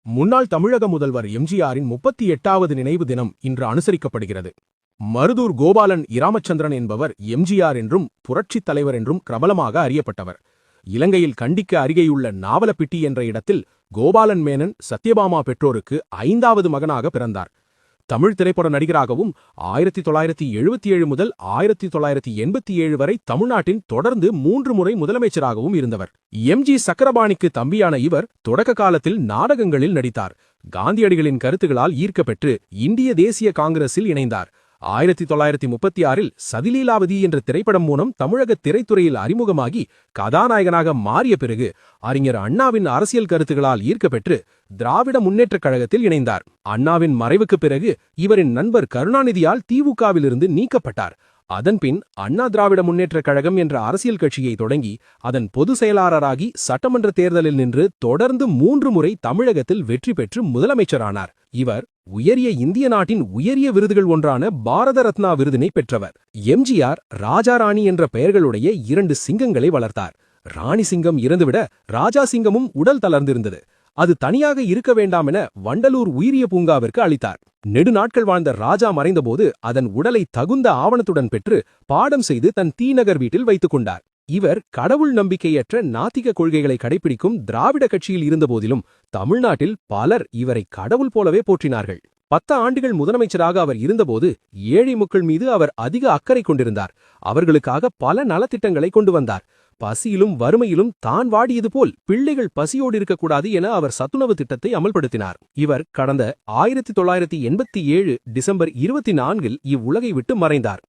முன்னாள் தமிழக முதல்வர் எம்ஜிஆரின் 38வது நினைவு தினம் இன்று அனுசரிக்கப்படுகிறது. மருதூர் கோபாலன் இராமச்சந்திரன் என்பவர் எம்ஜிஆர் என்றும் புரட்சித் தலைவர் என்றும் பிரபலமாக அறியப்பட்டவர். இலங்கையில் கண்டிக்கு அருகேயுள்ள நாவலப்பிட்டி என்ற இடத்தில் கோபாலன் மேனன் சத்யபாமா பெற்றோருக்கு 5வது மகனாக பிறந்தார். தமிழ் திரைப்பட நடிகராகவும் 1977 முதல் 1987 வரை தமிழ்நாட்டின் தொடர்ந்து 3 முறை முதலமைச்சராகவும் இருந்தவர். எம்ஜி சக்கரபாணிக்கு தம்பியான இவர் தொடக்க காலத்தில் நாடகங்களில் நடித்தார். காந்தியடிகளின் கருத்துகளால் ஈர்க்கப்பெற்று இந்திய தேசிய காங்கிரஸில் இணைந்தார். 1936இல் சதிலீலாவதி என்ற திரைப்படம் மூலம் தமிழக திரைத்துறையில் அறிமுகமாகி கதாநாயகனாக மாறிய பிறகு அறிஞர் அண்ணாவின் அரசியல் கருத்துகளால் ஈர்க்கப்பெற்று திராவிட முன்னேற்றக் கழகத்தில் இணைந்தார். அண்ணாவின் மறைவுக்கு பிறகு இவரின் நண்பர் கருணாநிதியால் திமுகவிலிருந்து நீக்கப்பட்டார். அதன்பின் அண்ணா திராவிட முன்னேற்றக் கழகம் என்ற அரசியல் கட்சியை தொடங்கி அதன் பொதுச் செயலாளராகி சட்டமன்ற தேர்தலில் நின்று தொடர்ந்து 3 முறை தமிழகத்தில் வெற்றி பெற்று முதலமைச்சரானார். இவர் உயரிய இந்திய நாட்டின் உயரிய விருதுகள் ஒன்றான பாரத ரத்னா விருதினை பெற்றவர். எம்ஜிஆர் ராஜாராணி என்ற பெயர்களுடைய 2 சிங்கங்களை வளர்த்தார். ராணி சிங்கம் இறந்துவிட ராஜா சிங்கமும் உடல் தளர்ந்திருந்தது. அது தனியாக இருக்க வேண்டாம் என வண்டலூர் உயிரிய பூங்காவிற்கு அளித்தார். நெடுநாட்கள் வாழ்ந்த ராஜா மறைந்தபோது அதன் உடலை தகுந்த ஆவணத்துடன் பெற்று பாடம் செய்து தன் தீநகர் வீட்டில் வைத்துக் கொண்டார். இவர் கடவுள் நம்பிக்கையற்ற நாத்திக கொள்கைகளை கடைபிடிக்கும் திராவிட கட்சியில் இருந்தபோதிலும் தமிழ்நாட்டில் பலர் இவரை கடவுள் போலவே போற்றினார்கள். 10 ஆண்டுகள் முதலமைச்சராக அவர் இருந்தபோது ஏழை மக்கள் மீது அவர் அதிக அக்கறை கொண்டிருந்தார். அவர்களுக்காக பல நலத்திட்டங்களை கொண்டு வந்தார். பசியிலும் வறுமையிலும் தான் வாடியது போல் பிள்ளைகள் பசியோடு இருக்கக்கூடாது என அவர் சத்துணவு திட்டத்தை அமல்படுத்தினார். இவர் கடந்த 1987 டிசம்பர் 24இல் இவ்வுலகை விட்டு மறைந்தார்.